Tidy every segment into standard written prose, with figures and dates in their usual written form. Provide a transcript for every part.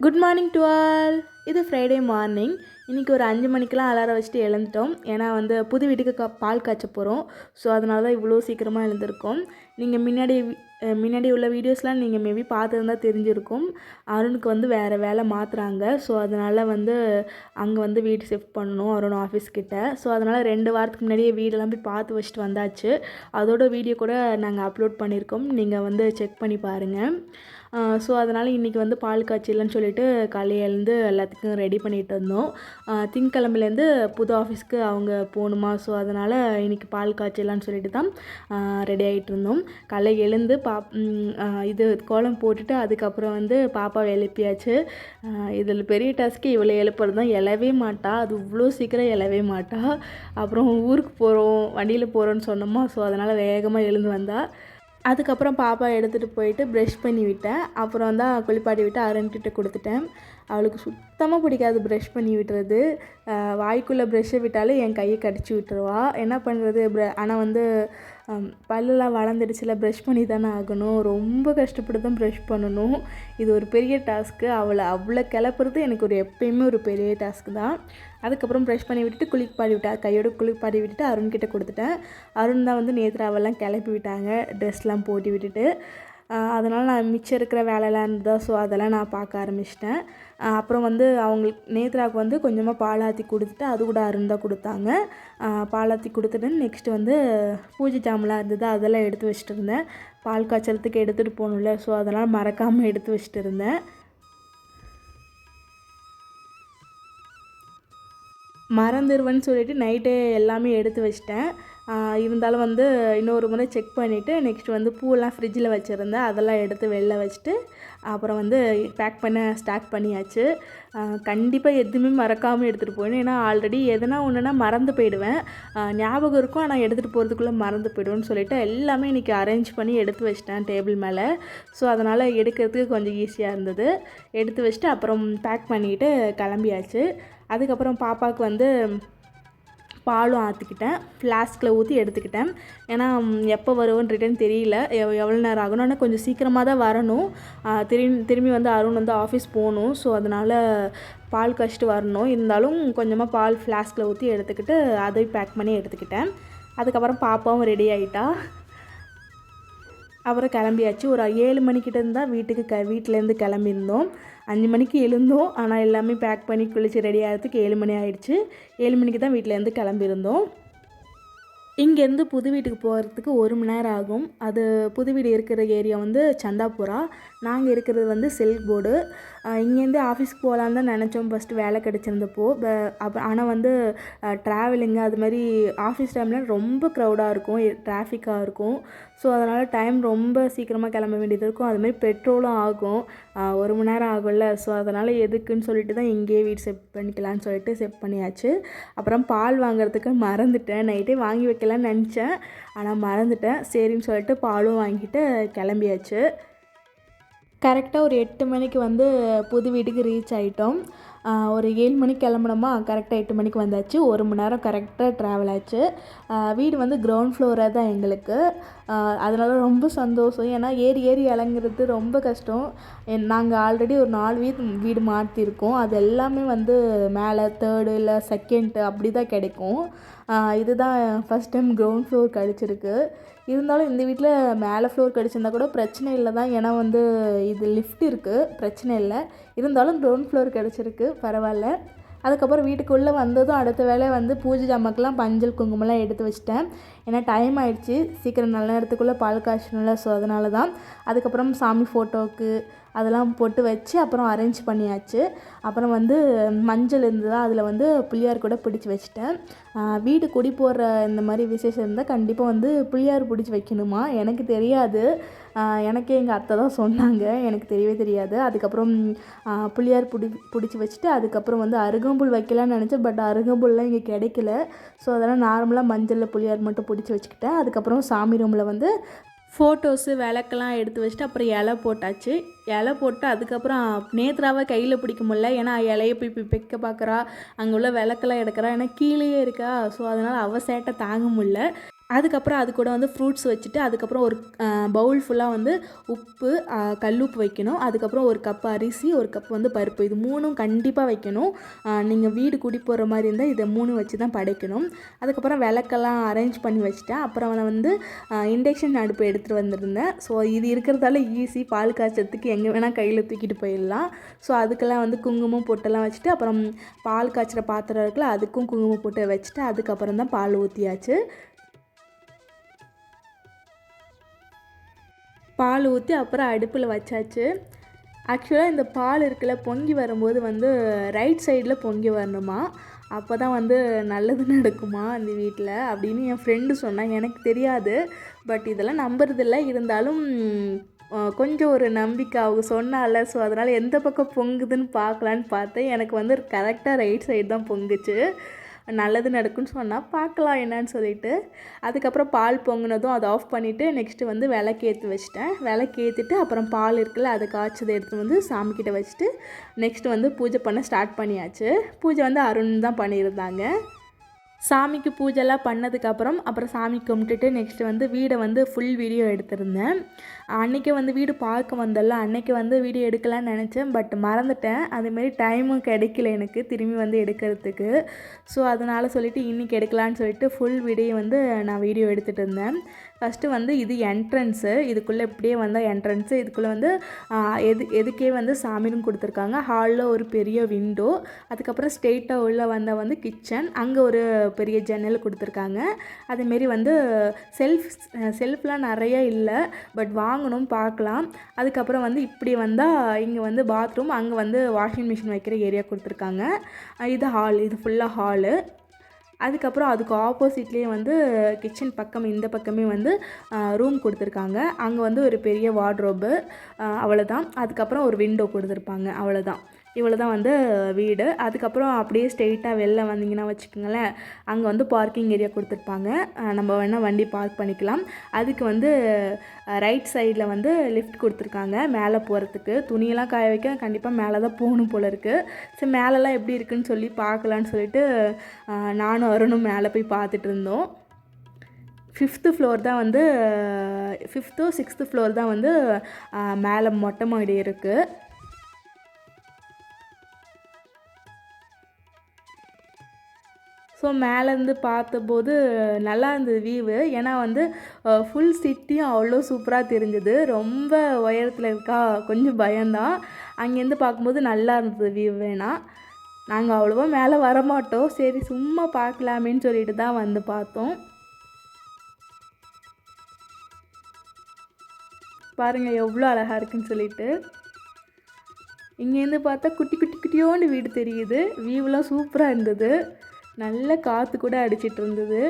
Good morning to all. இது Friday morning. இன்றைக்கி ஒரு 5 மணிக்கெலாம் அலாரம் வச்சுட்டு எழுந்துட்டோம். ஏன்னா வந்து புது வீட்டுக்கு பால் காய்ச்ச போகிறோம். ஸோ அதனால தான் இவ்வளோ சீக்கிரமாக எழுந்திருக்கோம். நீங்கள் முன்னாடி உள்ள வீடியோஸ்லாம் நீங்கள் மேபி பார்த்துருந்தா தெரிஞ்சிருக்கும். அருணுக்கு வந்து வேறு வேலை மாற்றுறாங்க. ஸோ அதனால் வந்து அங்கே வந்து வீடு ஷிஃப்ட் பண்ணணும் அருண் ஆஃபீஸ்கிட்ட. ஸோ அதனால் 2 வாரத்துக்கு முன்னாடியே வீடெல்லாம் போய் பார்த்து வச்சுட்டு வந்தாச்சு. அதோட வீடியோ கூட நாங்கள் அப்லோட் பண்ணியிருக்கோம். நீங்கள் வந்து செக் பண்ணி பாருங்கள். ஸோ அதனால் இன்றைக்கி வந்து பால் காய்ச்சலன்னு சொல்லிட்டு காலையில் எழுந்து எல்லாத்துக்கும் ரெடி பண்ணிகிட்டு இருந்தோம். திங்கக்கிழமையிலேருந்து புது ஆஃபீஸ்க்கு அவங்க போகணுமா. ஸோ அதனால் இன்றைக்கி பால் காய்ச்சலான்னு சொல்லிட்டு தான் ரெடி ஆகிட்டு இருந்தோம். காலையில் எழுந்து இது கோலம் போட்டுட்டு அதுக்கப்புறம் வந்து பாப்பாவை எழுப்பியாச்சு. இதில் பெரிய டாஸ்க்கு இவளை எழுப்புறது தான். எழவே மாட்டா. அது இவ்வளோ சீக்கிரம் எழவே மாட்டா. அப்புறம் ஊருக்கு போகிறோம் வண்டியில் போகிறோன்னு சொன்னோமா. ஸோ அதனால் வேகமாக எழுந்து வந்தாள். அதுக்கப்புறம் பாப்பா எடுத்துகிட்டு போயிட்டு ப்ரஷ் பண்ணி விட்டேன். அப்புறம் தான் குளிப்பாட்டி விட்டு அருண்கிட்ட கொடுத்துட்டேன். அவளுக்கு சுத்தமாக பிடிக்காது ப்ரஷ் பண்ணி விட்டுறது. வாய்க்குள்ளே ப்ரெஷ்ஷை விட்டாலும் என் கையை கடிச்சு விட்டுருவா. என்ன பண்ணுறது? ஆனால் வந்து பல்லெலாம் வளர்ந்துடுச்சுல, ப்ரஷ் பண்ணி தானே ஆகணும். ரொம்ப கஷ்டப்பட்டு தான் ப்ரஷ் பண்ணணும். இது ஒரு பெரிய டாஸ்க்கு. அவளை கிளப்புறது எனக்கு எப்பயுமே ஒரு பெரிய டாஸ்க்கு தான். அதுக்கப்புறம் ப்ரஷ் பண்ணி விட்டுட்டு குளிப்பாடி விட்டேன். கையோடு குளிப்பாடி விட்டுட்டு அருண்கிட்ட கொடுத்துட்டேன். அருண் தான் வந்து நேத்ராவெல்லாம் கிளப்பி விட்டாங்க, ட்ரெஸ்லாம் போட்டு விட்டுட்டு. அதனால் நான் மிச்சம் இருக்கிற வேலைலாம் இருந்ததா. ஸோ அதெல்லாம் நான் பார்க்க ஆரம்பிச்சிட்டேன். அப்புறம் வந்து அவங்களுக்கு நேத்ராவுக்கு வந்து கொஞ்சமாக பாலாத்தி கொடுத்துட்டு அது கூட அருண் தான் கொடுத்தாங்க. பாலாத்தி கொடுத்துட்டு நெக்ஸ்ட்டு வந்து பூஜை ஜாமெலாம் இருந்தது, அதெல்லாம் எடுத்து வச்சுட்டு இருந்தேன். பால் காய்ச்சறதுக்கு எடுத்துகிட்டு போகணும்ல. ஸோ அதெல்லாம் மறக்காமல் எடுத்து வச்சுட்டு இருந்தேன். மறந்துடுவேன்னு சொல்லிவிட்டு நைட்டே எல்லாமே எடுத்து வச்சிட்டேன். இருந்தாலும் வந்து இன்னொரு முறை செக் பண்ணிவிட்டு நெக்ஸ்ட் வந்து பூவெல்லாம் ஃப்ரிட்ஜில் வச்சுருந்தேன். அதெல்லாம் எடுத்து வெளில வச்சுட்டு அப்புறம் வந்து பேக் பண்ண ஸ்டார்ட் பண்ணியாச்சு. கண்டிப்பாக எதுவுமே மறக்காமல் எடுத்துகிட்டு போயிடணும். ஏன்னா ஆல்ரெடி எதனா ஒன்றுனா மறந்து போயிடுவேன். ஞாபகம் இருக்கும், ஆனால் எடுத்துகிட்டு போகிறதுக்குள்ளே மறந்து போயிடுவேன்னு சொல்லிவிட்டு எல்லாமே இன்றைக்கி அரேஞ்ச் பண்ணி எடுத்து வச்சிட்டேன் டேபிள் மேலே. ஸோ அதனால் எடுக்கிறதுக்கு கொஞ்சம் ஈஸியாக இருந்தது. எடுத்து வச்சுட்டு அப்புறம் பேக் பண்ணிவிட்டு கிளம்பியாச்சு. அதுக்கப்புறம் பாப்பாவுக்கு வந்து பாலும் ஆற்றிக்கிட்டேன். ஃப்ளாஸ்கில் ஊற்றி எடுத்துக்கிட்டேன். ஏன்னா எப்போ வருவோன்னு ரிட்டன் தெரியல, எவ்வளோ நேரம் ஆகணும். ஆனால் கொஞ்சம் சீக்கிரமாக தான் வரணும். திரும்பி வந்து அருண் வந்து ஆஃபீஸ் போகணும். ஸோ அதனால் பால் காய்ச்சிட்டு வரணும். இருந்தாலும் கொஞ்சமாக பால் ஃப்ளாஸ்கில் ஊற்றி எடுத்துக்கிட்டு அதையும் பேக் பண்ணி எடுத்துக்கிட்டேன். அதுக்கப்புறம் பாப்பாவும் ரெடி ஆகிட்டா. அப்புறம் கிளம்பியாச்சு. ஒரு 7 மணிக்கிட்ட இருந்தால் வீட்டிலேருந்து கிளம்பியிருந்தோம். 5 மணிக்கு எழுந்தோம். ஆனால் எல்லாமே பேக் பண்ணி குளித்து ரெடி ஆகிறதுக்கு 7 மணி ஆகிடுச்சு. 7 மணிக்கு தான் வீட்டிலேருந்து கிளம்பியிருந்தோம். இங்கேருந்து புது வீட்டுக்கு போகிறதுக்கு 1 மணி நேரம் ஆகும். அது புது வீடு இருக்கிற ஏரியா வந்து சந்தாபுரா. நாங்கள் இருக்கிறது வந்து சில்க் போர்டு. இங்கேருந்து ஆஃபீஸ்க்கு போகலான்னு தான் நினச்சோம் ஃபஸ்ட்டு வேலை கிடச்சிருந்தப்போ. ஆனால் வந்து ட்ராவலிங்கு அது மாதிரி ஆஃபீஸ் டைமில் ரொம்ப க்ரௌடாக இருக்கும், டிராஃபிக்காக இருக்கும். ஸோ அதனால் டைம் ரொம்ப சீக்கிரமாக கிளம்ப வேண்டியது இருக்கும். அதுமாதிரி பெட்ரோலும் ஆகும், 1 மணி நேரம் ஆகும்ல. ஸோ அதனால் எதுக்குன்னு சொல்லிட்டு தான் இங்கேயே வீடு செட் பண்ணிக்கலான்னு சொல்லிட்டு செட் பண்ணியாச்சு. அப்புறம் பால் வாங்குறதுக்கு மறந்துட்டேன். நைட்டே வாங்கி வைக்கலான்னு நினச்சேன், ஆனால் மறந்துட்டேன். சரின்னு சொல்லிட்டு பாலும் வாங்கிட்டு கிளம்பியாச்சு. கரெக்டாக ஒரு 8 மணிக்கு வந்து புது வீட்டுக்கு ரீச் ஆகிட்டோம். ஒரு 7 மணிக்கு கிளம்புனோமா, கரெக்டாக 8 மணிக்கு வந்தாச்சு. 1 மணி நேரம் கரெக்டாக ட்ராவல் ஆச்சு. வீடு வந்து கிரவுண்ட் ஃப்ளோராக தான் எங்களுக்கு. அதனால ரொம்ப சந்தோஷம். ஏன்னா ஏறி இறங்குறது ரொம்ப கஷ்டம். நாங்கள் ஆல்ரெடி ஒரு 4 வீடு மாற்றிருக்கோம். அது எல்லாமே வந்து மேலே 3rd இல்லை 2nd அப்படி தான் கிடைக்கும். இதுதான் ஃபஸ்ட் டைம் கிரவுண்ட் ஃப்ளோர் கிடச்சிருக்கு. இருந்தாலும் இந்த வீட்டில் மேலே ஃப்ளோர் கிடச்சிருந்தா கூட பிரச்சனை இல்லை தான். ஏன்னா வந்து இது லிஃப்ட் இருக்குது, பிரச்சனை இல்லை. இருந்தாலும் கிரவுண்ட் ஃப்ளோர் கிடச்சிருக்கு, பரவாயில்ல. அதுக்கப்புறம் வீட்டுக்குள்ளே வந்ததும் அடுத்த வேலை வந்து பூஜை ஜாமாக்கெலாம் மஞ்சள் குங்குமம்லாம் எடுத்து வச்சிட்டேன். ஏன்னா டைம் ஆகிடுச்சி, சீக்கிரம் நல்ல நேரத்துக்குள்ளே பால் காய்ச்சணும்ல. ஸோ அதனால தான். அதுக்கப்புறம் சாமி ஃபோட்டோவுக்கு அதெல்லாம் போட்டு வச்சு அப்புறம் அரேஞ்ச் பண்ணியாச்சு. அப்புறம் வந்து மஞ்சள் இருந்ததா, அதில் வந்து புளியார் கூட பிடிச்சி வச்சுட்டேன். வீடு குடி போடுற இந்த மாதிரி விசேஷம் இருந்தால் கண்டிப்பாக வந்து புளியார் பிடிச்சி வைக்கணுமா. எனக்கு தெரியாது, எனக்கே எங்கள் அத்தை தான் சொன்னாங்க, எனக்கு தெரியவே தெரியாது. அதுக்கப்புறம் புளியார் பிடிச்சி வச்சுட்டு அதுக்கப்புறம் வந்து அருகம்புல் வைக்கலான்னு நினச்சேன். பட் அருகம்புல்லாம் இங்கே கிடைக்கல. ஸோ அதெல்லாம் நார்மலாக மஞ்சளில் புளியார் மட்டும் பிடிச்சி வச்சுக்கிட்டேன். அதுக்கப்புறம் சாமி ரூமில் வந்து ஃபோட்டோஸு விளக்கெல்லாம் எடுத்து வச்சுட்டு அப்புறம் இலை போட்டாச்சு. இலை போட்டு அதுக்கப்புறம் நேத்ராவை கையில் பிடிக்க முடியல. ஏன்னா இலையை போய் பிக்க பார்க்குறா, அங்கே உள்ள விளக்கெல்லாம் எடுக்கிறா. ஏன்னா கீழேயே இருக்கா. ஸோ அதனால் அவள் சேட்டை தாங்க முடியல. அதுக்கப்புறம் அது கூட வந்து ஃப்ரூட்ஸ் வச்சுட்டு அதுக்கப்புறம் ஒரு பவுல் ஃபுல்லாக வந்து உப்பு, கல்லுப்பு வைக்கணும். அதுக்கப்புறம் ஒரு கப் அரிசி, ஒரு கப் வந்து பருப்பு, இது 3ம் கண்டிப்பாக வைக்கணும். நீங்கள் வீடு குடி போகிற மாதிரி இருந்தால் இதை 3 வச்சு தான் படைக்கணும். அதுக்கப்புறம் விளக்கெல்லாம் அரேஞ்ச் பண்ணி வச்சுட்டேன். அப்புறம் வந்து இண்டக்ஷன் அடுப்பு எடுத்துகிட்டு வந்திருந்தேன். ஸோ இது இருக்கிறதால ஈஸி, பால் காய்ச்சறதுக்கு எங்கே வேணால் கையில் தூக்கிட்டு போயிடலாம். ஸோ அதுக்கெல்லாம் வந்து குங்குமம் பொட்டெல்லாம் வச்சுட்டு அப்புறம் பால் காய்ச்சுற பாத்திரம் இருக்குல்ல அதுக்கும் குங்குமம் பொட்டு வச்சுட்டு அதுக்கப்புறம் தான் பால் ஊற்றியாச்சு. பால் ஊற்றி அப்புறம் அடுப்பில் வச்சாச்சு. ஆக்சுவலாக இந்த பால் இருக்குல்ல பொங்கி வரும்போது வந்து ரைட் சைடில் பொங்கி வரணுமா, அப்போ தான் வந்து நல்லது நடக்குமா அந்த வீட்டில் அப்படின்னு என் ஃப்ரெண்டு சொன்னாங்க. எனக்கு தெரியாது, பட் இதெல்லாம் நம்புறதில்ல. இருந்தாலும் கொஞ்சம் ஒரு நம்பிக்கை அவங்க சொன்னால. ஸோ அதனால் எந்த பக்கம் பொங்குதுன்னு பார்க்கலான்னு பார்த்தேன். எனக்கு வந்து கரெக்டாக ரைட் சைடு தான் பொங்குச்சு. நல்லது நடக்குன்னு சொன்னால் பார்க்கலாம் என்னான்னு சொல்லிட்டு அதுக்கப்புறம் பால் பொங்கினதும் அதை ஆஃப் பண்ணிவிட்டு நெக்ஸ்ட்டு வந்து விளக்கேற்றி வச்சிட்டேன். விளக்கேற்றிட்டு அப்புறம் பால் இருக்குல்ல அதை காய்ச்சதை எடுத்து வந்து சாமிக்கிட்ட வச்சுட்டு நெக்ஸ்ட்டு வந்து பூஜை பண்ண ஸ்டார்ட் பண்ணியாச்சு. பூஜை வந்து அருண் தான் பண்ணியிருந்தாங்க. சாமிக்கு பூஜைலாம் பண்ணதுக்கப்புறம் அப்புறம் சாமி கும்பிட்டுட்டு நெக்ஸ்ட்டு வந்து வீடை வந்து ஃபுல் வீடியோ எடுத்திருந்தேன். அன்றைக்கி வந்து வீடு பார்க்க வந்தல, அன்றைக்கி வந்து வீடியோ எடுக்கலான்னு நினச்சேன், பட் மறந்துட்டேன். அதுமாரி டைமும் கிடைக்கல எனக்கு திரும்பி வந்து எடுக்கிறதுக்கு. ஸோ அதனால் சொல்லிவிட்டு இன்றைக்கி எடுக்கலான்னு சொல்லிட்டு ஃபுல் வீடியோ வந்து நான் வீடியோ எடுத்துகிட்டு இருந்தேன். ஃபஸ்ட்டு வந்து இது என்ட்ரன்ஸு, இதுக்குள்ளே இப்படியே வந்தால் என்ட்ரன்ஸு, இதுக்குள்ளே வந்து எதுக்கே வந்து சாமி ரூம் கொடுத்துருக்காங்க. ஹாலில் ஒரு பெரிய விண்டோ, அதுக்கப்புறம் ஸ்ட்ரெயிட்டாக உள்ளே வந்தால் வந்து கிச்சன், அங்கே ஒரு பெரிய ஜன்னல் கொடுத்துருக்காங்க. அதேமாரி வந்து செல்ஃப்லாம் நிறைய இல்லை, பட் வாங்கணும் பார்க்கலாம். அதுக்கப்புறம் வந்து இப்படி வந்தால் இங்கே வந்து பாத்ரூம், அங்கே வந்து வாஷிங் மிஷின் வைக்கிற ஏரியா கொடுத்துருக்காங்க. இது ஹால், இது ஃபுல்லாக ஹாலு. அதுக்கப்புறம் அதுக்கு ஆப்போசிட்லேயே வந்து கிச்சன் பக்கம் இந்த பக்கமே வந்து ரூம் கொடுத்துருக்காங்க. அங்கே வந்து ஒரு பெரிய வார்ட்ரோபு, அவ்வளோதான். அதுக்கப்புறம் ஒரு விண்டோ கொடுத்துருப்பாங்க, அவ்வளோதான். இவ்வளோ தான் வந்து வீடு. அதுக்கப்புறம் அப்படியே ஸ்ட்ரெயிட்டாக வெளில வந்தீங்கன்னா வச்சுக்கோங்களேன், அங்கே வந்து பார்க்கிங் ஏரியா கொடுத்துருப்பாங்க. நம்ம வேணால் வண்டி பார்க் பண்ணிக்கலாம். அதுக்கு வந்து ரைட் சைடில் வந்து லிஃப்ட் கொடுத்துருக்காங்க மேலே போகிறதுக்கு. துணியெல்லாம் காய வைக்க கண்டிப்பாக மேலே தான் போகணும் போல் இருக்குது. சரி மேலெலாம் எப்படி இருக்குதுன்னு சொல்லி பார்க்கலான்னு சொல்லிட்டு நானும் அருணும் மேலே போய் பார்த்துட்டு இருந்தோம். 5th ஃப்ளோர் தான் வந்து 5th 6th ஃப்ளோர் தான் வந்து மேலே மொட்டை மாடி இருக்குது. ஸோ மேலேருந்து பார்த்தபோது நல்லா இருந்தது வியூவு. ஏன்னா வந்து ஃபுல் சிட்டியும் அவ்வளோ சூப்பராக தெரிஞ்சுது. ரொம்ப உயரத்தில் இருக்கா, கொஞ்சம் பயம்தான். அங்கேருந்து பார்க்கும்போது நல்லா இருந்தது வியூ. வேணால் நாங்கள் அவ்வளோவா மேலே வரமாட்டோம், சரி சும்மா பார்க்கலாமேன்னு சொல்லிட்டு தான் வந்து பார்த்தோம். பாருங்கள் எவ்வளோ அழகாக இருக்குன்னு சொல்லிட்டு. இங்கேருந்து பார்த்தா குட்டி குட்டி குட்டியோண்டு வீடு தெரியுது. வியூவெலாம் சூப்பராக இருந்தது. நல்ல காற்று கூட அடிச்சிட்டு இருந்தது.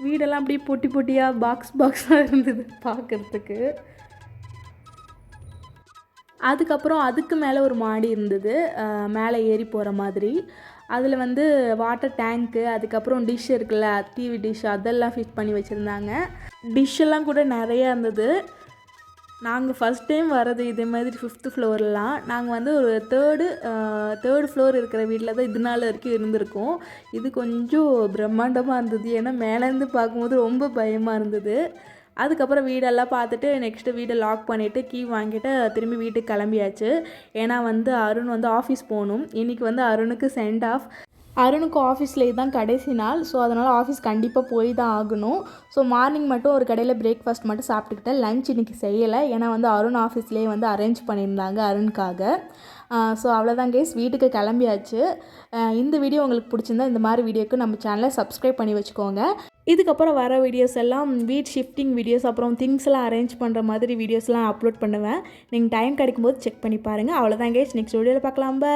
வீடெல்லாம் அப்படியே பொட்டி பொட்டியாக பாக்ஸாக இருந்தது பார்க்குறதுக்கு. அதுக்கப்புறம் அதுக்கு மேலே ஒரு மாடி இருந்தது, மேலே ஏறி போகிற மாதிரி. அதில் வந்து வாட்டர் டேங்க்கு, அதுக்கப்புறம் டிஷ் இருக்குல்ல, டிவி டிஷ், அதெல்லாம் ஃபிட் பண்ணி வச்சுருந்தாங்க. டிஷ்ஷெல்லாம் கூட நிறையா இருந்தது. நாங்கள் ஃபஸ்ட் டைம் வர்றது இதே மாதிரி 5th ஃப்ளோர்லாம். நாங்கள் வந்து ஒரு தேர்டு ஃப்ளோர் இருக்கிற வீட்டில் தான் இது நாள் வரைக்கும் இருந்திருக்கோம். இது கொஞ்சம் பிரம்மாண்டமாக இருந்தது, ஏன்னா மேலேருந்து பார்க்கும்போது ரொம்ப பயமாக இருந்தது. அதுக்கப்புறம் வீடெல்லாம் பார்த்துட்டு நெக்ஸ்ட்டு வீடை லாக் பண்ணிவிட்டு கீ வாங்கிட்டு திரும்பி வீட்டுக்கு கிளம்பியாச்சு. ஏன்னா வந்து அருண் வந்து ஆஃபீஸ் போகணும். இன்றைக்கி வந்து அருணுக்கு சென்ட் ஆஃப். அருணுக்கு ஆஃபீஸ்லேயே தான் கடைசி நாள். ஸோ அதனால் ஆஃபீஸ் கண்டிப்பாக போய் தான் ஆகணும். ஸோ மார்னிங் மட்டும் ஒரு கடையில் பிரேக்ஃபாஸ்ட் மட்டும் சாப்பிட்டுக்கிட்டேன். லஞ்ச் இன்றைக்கி செய்யலை, ஏன்னா வந்து அருண் ஆஃபீஸ்லேயே வந்து அரேஞ்ச் பண்ணியிருந்தாங்க அருணுக்காக. ஸோ அவ்வளோதான் கேஸ், வீட்டுக்கு கிளம்பியாச்சு. இந்த வீடியோ உங்களுக்கு பிடிச்சிருந்தா இந்த மாதிரி வீடியோக்கு நம்ம சேனலை சப்ஸ்கிரைப் பண்ணி வச்சுக்கோங்க. இதுக்கப்புறம் வர வீடியோஸ் எல்லாம் வீட் ஷிஃப்டிங் வீடியோஸ், அப்புறம் திங்ஸ் எல்லாம் அரேஞ்ச் பண்ணுற மாதிரி வீடியோஸ்லாம் அப்லோட் பண்ணுவேன். நீங்கள் டைம் கிடைக்கும்போது செக் பண்ணி பாருங்கள். அவ்வளோதான் கேஸ், நெக்ஸ்ட் வீடியோவில் பார்க்கலாம். பை.